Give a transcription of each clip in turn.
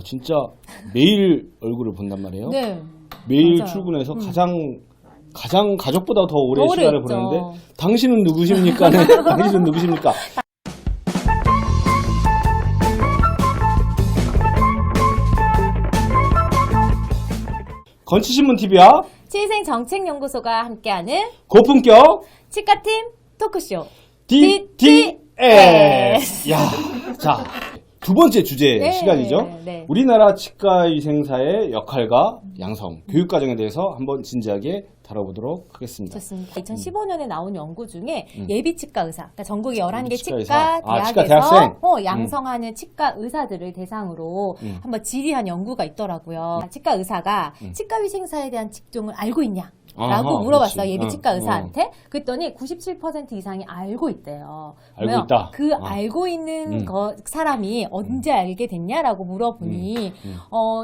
진짜 매일 얼굴을 본단 말이에요. 네. 매일 맞아요. 출근해서 가장 가족보다 더 오래 더 시간을 오래 있죠. 보내는데 당신은 누구십니까? 네. 당신은 누구십니까? 건치신문TV와 치위생정책연구소가 함께하는 고품격 치과팀 토크쇼. DTS. 야, 자, 두 번째 주제 네, 시간이죠. 네. 우리나라 치과위생사의 역할과 양성, 교육과정에 대해서 한번 진지하게 다뤄보도록 하겠습니다. 좋습니다. 2015년에 나온 연구 중에 예비 치과 의사, 그러니까 전국의 11개 치과 치과 의사. 치과 대학에서 대학생. 양성하는 치과 의사들을 대상으로 한번 질의한 연구가 있더라고요. 치과 의사가 치과 위생사에 대한 직종을 알고 있냐? 라고 물어봤어요. 그렇지. 예비 치과 의사한테. 그랬더니 97% 이상이 알고 있대요. 알고 그러면 있다. 그 알고 있는 사람이 언제 알게 됐냐라고 물어보니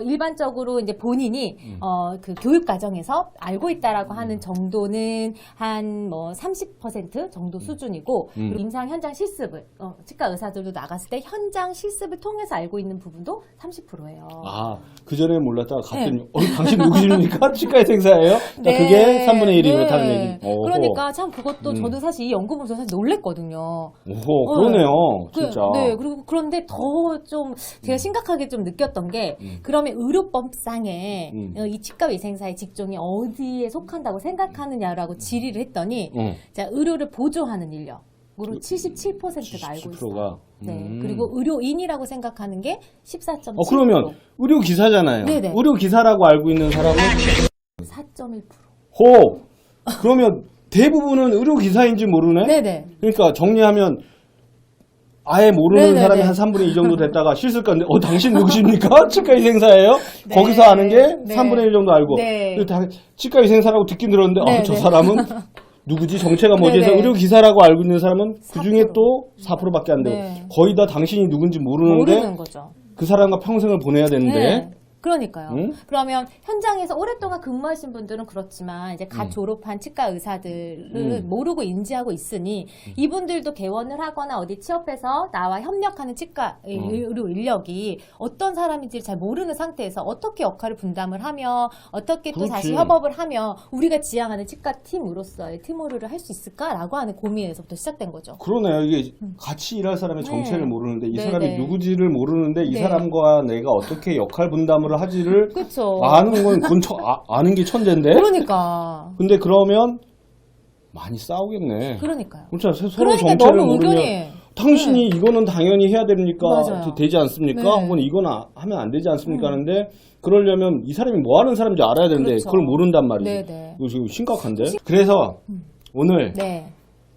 일반적으로 이제 본인이 그 교육 과정에서 알고 있다라고 하는 정도는 한 뭐 30% 정도 수준이고 그리고 임상 현장 실습을 치과 의사들도 나갔을 때 현장 실습을 통해서 알고 있는 부분도 30%예요. 그 전에 몰랐다가 갔더니 당신 누구십니까? 치과위생사예요? 네. 그게 3분의 1이 그렇다는 얘기. 오호. 그러니까 참 그것도 저도 사실 이 연구 보면서 사실 놀랬거든요. 오호, 그러네요. 진짜. 네, 그리고 그런데 더 좀 제가 심각하게 좀 느꼈던 게 그러면 의료법상에 이 치과위생사의 직종이 어디에 속한다고 생각하느냐라고 질의를 했더니 자, 의료를 보조하는 인력으로 77%가 알고 있어요. 네, 그리고 의료인이라고 생각하는 게 14.7%. 그러면 의료기사잖아요. 네네. 의료기사라고 알고 있는 사람은 4.1%. 호! 그러면 대부분은 의료기사인지 모르네? 네네. 그러니까 정리하면 아예 모르는 네네네. 사람이 한 3분의 2 정도 됐다가 실습가인데 당신 누구십니까? 치과위생사예요? 네. 거기서 아는 게 네. 3분의 1 정도 알고 네. 치과위생사라고 듣긴 들었는데 네, 저 네. 사람은 누구지? 정체가 뭐지? 해서 네네. 의료기사라고 알고 있는 사람은 그 중에 4%. 또 4%밖에 안 되고 네. 거의 다 당신이 누군지 모르는데 모르는 거죠. 그 사람과 평생을 보내야 되는데 네. 그러니까요. 응? 그러면 현장에서 오랫동안 근무하신 분들은 그렇지만 이제 갓 졸업한 치과 의사들은 모르고 인지하고 있으니 이분들도 개원을 하거나 어디 취업해서 나와 협력하는 치과 의료 인력이 어떤 사람인지를 잘 모르는 상태에서 어떻게 역할을 분담을 하며 어떻게 또 그렇지. 다시 협업을 하며 우리가 지향하는 치과 팀으로서의 팀워크를 할 수 있을까라고 하는 고민에서부터 시작된 거죠. 그러네요. 이게 같이 일할 사람의 정체를 네. 모르는데 이 네, 사람이 네. 누구지를 모르는데 이 네. 사람과 내가 어떻게 역할 분담을 하지를 그렇죠. 아는 건 그건 아는 게 천재인데. 그러니까. 근데 그러면 많이 싸우겠네. 그러니까요. 그렇죠. 서로 그러니까 정체를 너무 모르면 의견이 당신이 이거는 당연히 해야 되니까 맞아요. 되지 않습니까? 네. 혹은 이건 하면 안 되지 않습니까? 하는데 그러려면 이 사람이 뭐 하는 사람인지 알아야 되는데 그렇죠. 그걸 모른단 말이지. 네네. 이거 지금 심각한데. 그래서 오늘 네.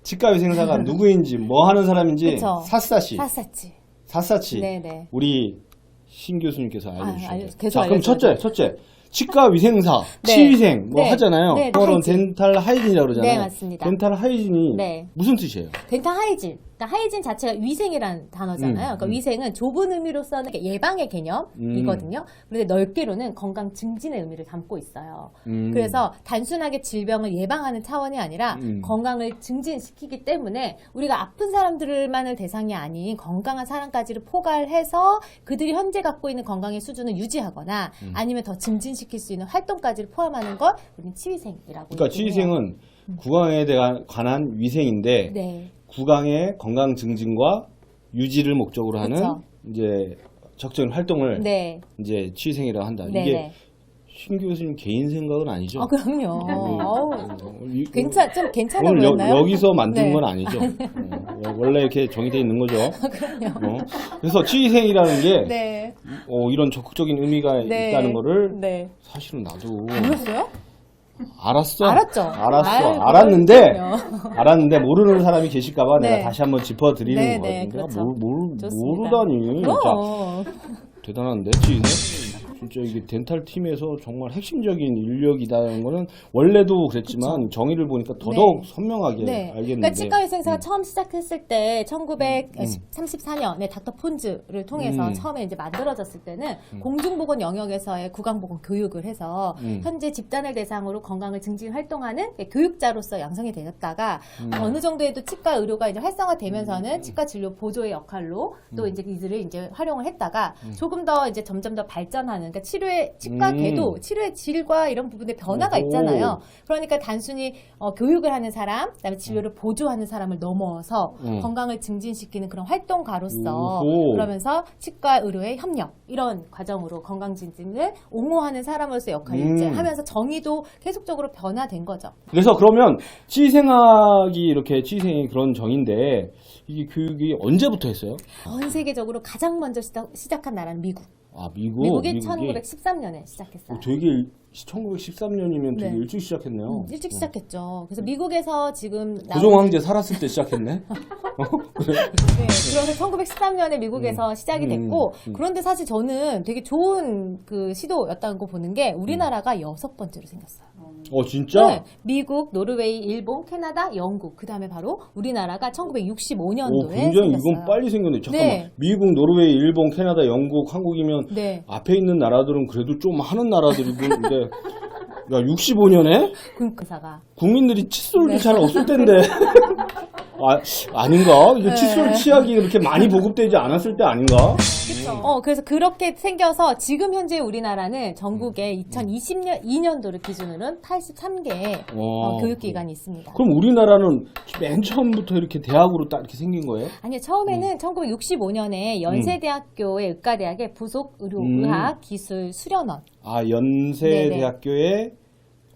치과위생사가 누구인지 뭐 하는 사람인지 그쵸. 샅샅이 샀었지. 샅샅이 네네. 우리 신 교수님께서 알려주셔야 돼요. 계속 자, 그럼 알려줘야죠. 첫째. 치과위생사, 네. 치위생 뭐 네. 하잖아요. 네, 영어로는 하이진. 덴탈 하이진이라고 그러잖아요. 네, 맞습니다. 덴탈 하이진이 네. 무슨 뜻이에요? 덴탈 하이진. 그러니까 하이진 자체가 위생이라는 단어잖아요. 그러니까 위생은 좁은 의미로서는 예방의 개념이거든요. 그런데 넓게로는 건강 증진의 의미를 담고 있어요. 그래서 단순하게 질병을 예방하는 차원이 아니라 건강을 증진시키기 때문에 우리가 아픈 사람들만을 대상이 아닌 건강한 사람까지를 포괄해서 그들이 현재 갖고 있는 건강의 수준을 유지하거나 아니면 더 증진시킬 수 있는 활동까지를 포함하는 걸 우리는 치위생이라고 그러니까 치위생은 구강에 관한 위생인데 네. 구강의 건강 증진과 유지를 목적으로 하는 그쵸. 이제 적절한 활동을 네. 이제 치위생이라고 한다. 네. 이게 네. 신 교수님 개인 생각은 아니죠? 그럼요. 어우, 이- 좀 괜찮아 오늘 보였나요? 여기서 만든 네. 건 아니죠. 원래 이렇게 정의되어 있는 거죠. 그래서 치위생이라는 게 네. 이런 적극적인 의미가 네. 있다는 거를 네. 사실은 나도 몰랐어요? 알았어. 알았죠. 알았어. 아유, 알았는데 그럼요. 알았는데 모르는 사람이 계실까봐 네. 내가 다시 한번 짚어드리는 네, 거거든요. 네, 그렇죠. 좋습니다. 모르다니. 자, 그럼. 대단한데 치위생. 진짜 이게 덴탈 팀에서 정말 핵심적인 인력이다는 거는 원래도 그랬지만 정의를 보니까 더더욱 선명하게 알겠는데. 그러니까 치과위생사가 처음 시작했을 때 1934년에 닥터 폰즈를 통해서 처음에 이제 만들어졌을 때는 공중보건 영역에서의 구강보건 교육을 해서 현재 집단을 대상으로 건강을 증진 활동하는 교육자로서 양성이 되었다가 어느 정도에도 치과 의료가 이제 활성화되면서는 치과 진료 보조의 역할로 또 이제 이들을 이제 활용을 했다가 조금 더 이제 점점 더 발전하는, 그러니까 치료의 치과 궤도, 치료의 질과 이런 부분에 변화가 있잖아요. 그러니까 단순히 교육을 하는 사람, 그다음에 진료를 보조하는 사람을 넘어서 건강을 증진시키는 그런 활동가로서 그러면서 치과 의료의 협력 이런 과정으로 건강 증진을 옹호하는 사람으로서 역할을 이제 하면서 정의도 계속적으로 변화된 거죠. 그래서 그러면 치의생학이 이렇게 치의생이 그런 정인데 이게 교육이 언제부터 했어요? 전 세계적으로 가장 먼저 시작한 나라는 미국. 아, 미국이 1913년에 시작했어요. 되게 1913년이면 되게 네. 일찍 시작했네요. 일찍 시작했죠. 그래서 미국에서 지금 고종 황제 살았을 때 시작했네. 그래? 네, 그래서 1913년에 미국에서 시작이 됐고, 그런데 사실 저는 되게 좋은 그 시도였다는 거 보는 게 우리나라가 6번째로 생겼어요. 진짜? 네, 미국, 노르웨이, 일본, 캐나다, 영국, 그 다음에 바로 우리나라가 1965년도에 굉장히 생겼어요. 이건 빨리 생겼네. 잠깐만. 네. 미국, 노르웨이, 일본, 캐나다, 영국, 한국이면 네. 앞에 있는 나라들은 그래도 좀 하는 나라들이고 근데 야 65년에 군사가 국민들이 칫솔도 잘 없을 텐데. 아닌가? 이게 칫솔 치약이 그렇게 많이 보급되지 않았을 때 아닌가? 그래서 그렇게 생겨서 지금 현재 우리나라는 전국에 2022년도를 기준으로는 83개의 교육기관이 있습니다. 그럼 우리나라는 맨 처음부터 이렇게 대학으로 딱 이렇게 생긴 거예요? 아니요, 처음에는 1965년에 연세대학교의 의과대학의 부속 의료의학 기술 수련원. 아, 연세대학교의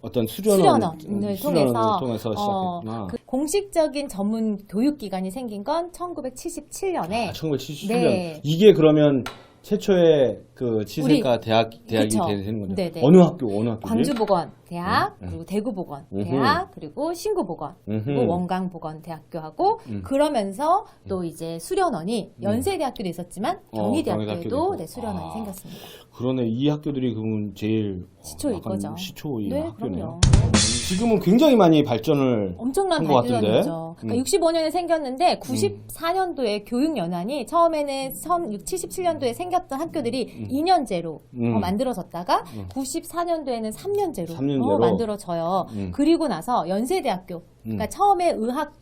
어떤 수련원을 통해서 시작했구나. 그 공식적인 전문 교육기관이 생긴 건 1977년에. 1977년. 네. 이게 그러면 최초의 그 치의생과 대학이 그쵸. 되는 거죠. 네네. 어느 학교지? 광주보건 대학, 그리고 대구보건 대학, 그리고 신구보건, 그리고 원광보건대학교하고 그러면서 또 이제 수련원이 연세대학교도 있었지만 경희대학교에도 수련원이 생겼습니다. 그러네. 이 학교들이 그러면 제일 시초일 거죠. 시초의 네, 학교네요. 그럼요. 지금은 굉장히 많이 발전을 엄청난 한 것 같은데. 발전이죠. 그러니까 65년에 생겼는데 94년도에 교육연합이 처음에는 77년도에 생겼던 학교들이 2년제로 만들어졌다가 94년도에는 3년제로 만들어져요. 그리고 나서 연세대학교, 그러니까 처음에 의학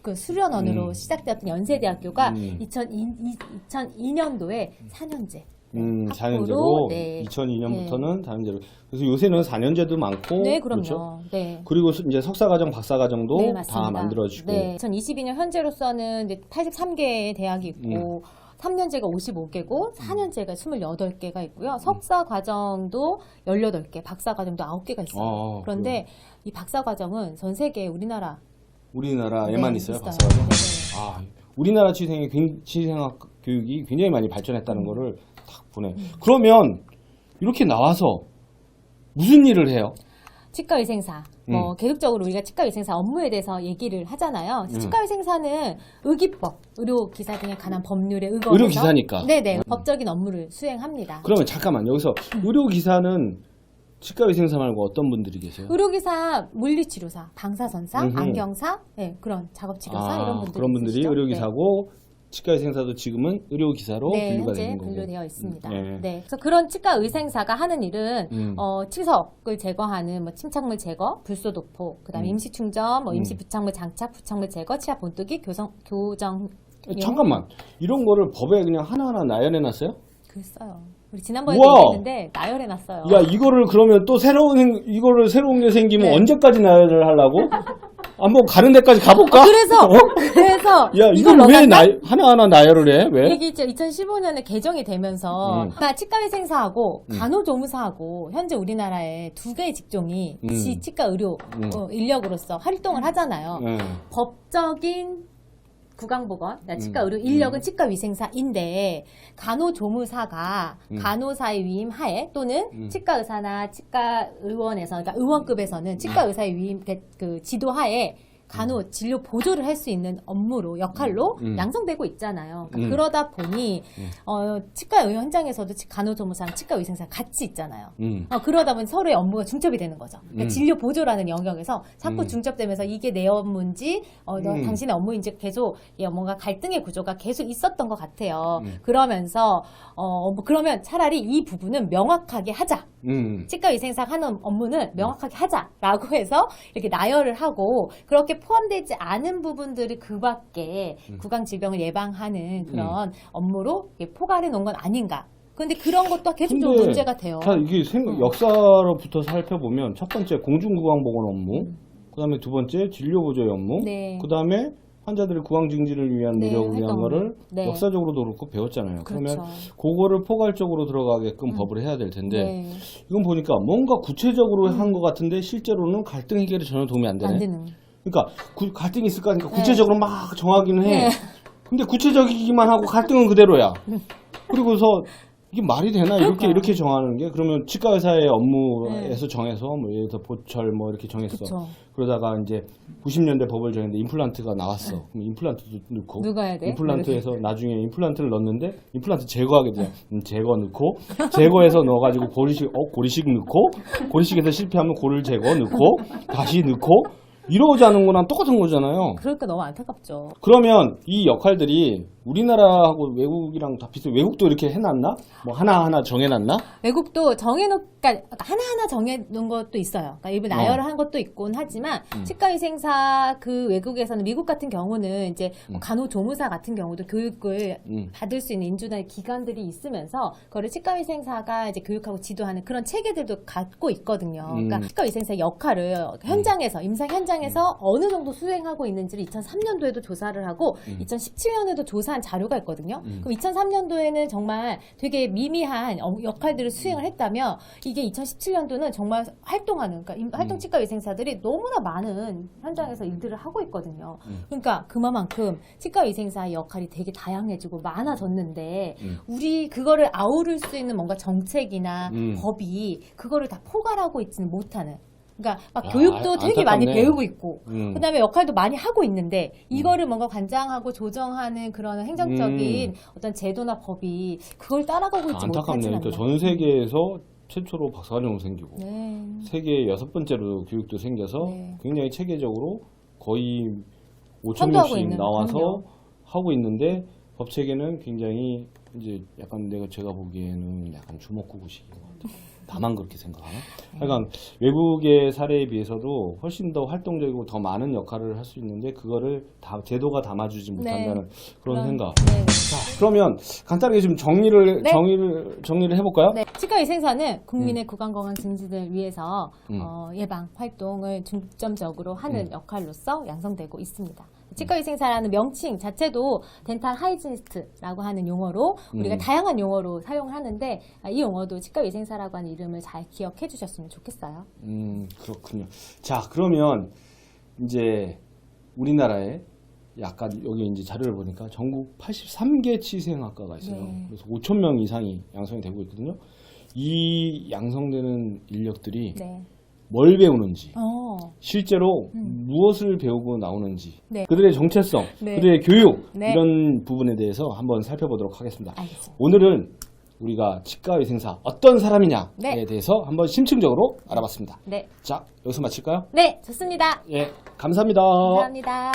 그 수련원으로 시작되었던 연세대학교가 2002년도에 4년제. 4년제로 네. 2002년부터는 4년제로. 그래서 요새는 4년제도 많고. 네, 그럼요. 그렇죠? 네. 그리고 이제 석사과정, 박사과정도 네, 다 맞습니다. 만들어지고. 네. 2022년 현재로서는 이제 83개의 대학이 있고 3년제가 55개고 4년제가 28개가 있고요. 석사과정도 18개, 박사과정도 9개가 있어요. 그런데 이 박사과정은 전 세계 우리나라에만 있어요, 있어요. 박사과정? 네. 우리나라 치의생학 교육이 굉장히 많이 발전했다는 거를 딱 보네. 그러면 이렇게 나와서 무슨 일을 해요? 치과위생사. 계속적으로 우리가 치과위생사 업무에 대해서 얘기를 하잖아요. 치과위생사는 의기법, 의료기사 등에 관한 법률에 의거해서 의료기사니까. 네네. 법적인 업무를 수행합니다. 그러면 잠깐만 여기서 의료기사는 치과위생사 말고 어떤 분들이 계세요? 의료기사, 물리치료사, 방사선사, 안경사, 네, 그런 작업치료사 이런 분들이 그런 분들이 있으시죠? 의료기사고 치과위생사도 지금은 의료기사로 네, 분류가 현재 되는 거고. 분류되어 있습니다. 네. 네. 그래서 그런 치과의생사가 하는 일은 치석을 제거하는 뭐 침착물 제거, 불소도포, 그다음에 임시충전, 뭐 임시부착물 장착, 부착물 제거, 치아 본뜨기, 교정. 잠깐만 이런 거를 법에 그냥 하나하나 나열해놨어요? 글쎄요. 우리 지난번에 우와! 얘기했는데 나열해놨어요. 야 이거를 그러면 또 새로운 게 생기면 네. 언제까지 나열을 하려고? 한번 가는 데까지 가볼까? 그래서 야 이걸 왜 하나하나 나열을 해? 왜? 이게 이제 2015년에 개정이 되면서 치과위생사하고 간호조무사하고 현재 우리나라에 2개의 직종이 치과 의료 인력으로서 활동을 하잖아요. 법적인 구강보건, 치과 의료 인력은 치과위생사인데 간호조무사가 간호사의 위임 하에 또는 치과의사나 치과의원에서, 그러니까 의원급에서는 치과의사의 위임 그 지도하에 간호 진료 보조를 할 수 있는 업무로 역할로 양성되고 있잖아요. 그러니까 그러다 보니 치과 의료 현장에서도 간호조무사랑 치과 의생사 같이 있잖아요. 그러다 보니 서로의 업무가 중첩이 되는 거죠. 그러니까 진료 보조라는 영역에서 자꾸 중첩되면서 이게 내 업무인지 당신의 업무인지 계속 뭔가 갈등의 구조가 계속 있었던 것 같아요. 그러면서 그러면 차라리 이 부분은 명확하게 하자. 치과 의생사가 하는 업무는 명확하게 하자라고 해서 이렇게 나열을 하고 그렇게 포함되지 않은 부분들이 그 밖에 구강 질병을 예방하는 그런 업무로 포괄해 놓은 건 아닌가. 그런데 그런 것도 계속 좀 문제가 돼요. 자, 이게 역사로부터 살펴보면 첫 번째 공중구강보건 업무, 그다음에 두 번째 진료보조의 업무, 그다음에 환자들의 구강 증진을 위한 노력을 위한 거를 역사적으로도 그렇고 배웠잖아요. 그렇죠. 그러면 그거를 포괄적으로 들어가게끔 법을 해야 될 텐데 이건 보니까 뭔가 구체적으로 한 것 같은데 실제로는 갈등 해결에 전혀 도움이 안 되네. 안 되는. 그러니까 갈등이 있을까 하니까 구체적으로 막 정하기는 해. 근데 구체적이기만 하고 갈등은 그대로야. 그리고서 이게 말이 되나? 이렇게 정하는 게? 그러면 치과 의사의 업무에서 정해서, 뭐, 예를 들어 보철 뭐 이렇게 정했어. 그쵸. 그러다가 이제 90년대 법을 정했는데 임플란트가 나왔어. 그럼 임플란트도 넣고. 누가 해야 돼? 임플란트에서 나중에 임플란트를 넣는데 임플란트 제거하게 돼. 제거 넣고, 제거해서 넣어가지고 고리식 넣고, 고리식에서 실패하면 고를 제거 넣고, 다시 넣고, 이러지 않은 거랑 똑같은 거잖아요. 그러니까 너무 안타깝죠. 그러면 이 역할들이 우리나라하고 외국이랑 다 비슷해. 외국도 이렇게 해놨나? 뭐 하나하나 정해놨나? 외국도 그러니까 하나하나 정해놓은 것도 있어요. 그러니까 일부 나열을 한 것도 있곤 하지만 치과의생사 그 외국에서는 미국 같은 경우는 이제 뭐 간호조무사 같은 경우도 교육을 받을 수 있는 인준할 기관들이 있으면서 그거를 치과의생사가 이제 교육하고 지도하는 그런 체계들도 갖고 있거든요. 그러니까 치과의생사의 역할을 현장에서 임상 현장에서 어느 정도 수행하고 있는지를 2003년도에도 조사를 하고 2017년에도 조사한 자료가 있거든요. 그럼 2003년도에는 정말 되게 미미한 역할들을 수행을 했다면 이게 2017년도는 정말 활동하는 그러니까 활동치과 의생사들이 너무나 많은 현장에서 일들을 하고 있거든요. 그러니까 그만큼 치과 의생사의 역할이 되게 다양해지고 많아졌는데 우리 그거를 아우를 수 있는 뭔가 정책이나 법이 그거를 다 포괄하고 있지는 못하는 그러니까 막 교육도 되게 많이 배우고 있고 그다음에 역할도 많이 하고 있는데 이거를 뭔가 관장하고 조정하는 그런 행정적인 어떤 제도나 법이 그걸 따라가고 있지 못하지는 않나요? 그러니까 전 세계에서 최초로 박사과정 생기고 세계 6번째로 교육도 생겨서 굉장히 체계적으로 거의 5천 명씩 나와서 하고 있는데 법 체계는 굉장히 이제 약간 제가 보기에는 약간 주먹구구식인 것 같아요. 다만 그렇게 생각하나? 그러니까 외국의 사례에 비해서도 훨씬 더 활동적이고 더 많은 역할을 할 수 있는데 그거를 제도가 담아주지 못한다는 그런 생각. 자, 그러면 간단하게 좀 정리를 해볼까요? 네. 치과의생사는 국민의 구강 건강 증진을 위해서 예방 활동을 중점적으로 하는 역할로서 양성되고 있습니다. 치과의생사라는 명칭 자체도 덴탈 하이지니스트라고 하는 용어로 우리가 다양한 용어로 사용을 하는데 이 용어도 치과의생사라고 하는 이름을 잘 기억해 주셨으면 좋겠어요. 그렇군요. 자, 그러면 이제 우리나라에 약간 여기 이제 자료를 보니까 전국 83개 치생학과가 있어요. 그래서 5천 명 이상이 양성이 되고 있거든요. 이 양성되는 인력들이 뭘 배우는지, 실제로 무엇을 배우고 나오는지, 그들의 정체성, 그들의 교육, 이런 부분에 대해서 한번 살펴보도록 하겠습니다. 알겠습니다. 오늘은 우리가 치과의생사 어떤 사람이냐에 대해서 한번 심층적으로 알아봤습니다. 자, 여기서 마칠까요? 네, 좋습니다. 예, 감사합니다. 감사합니다.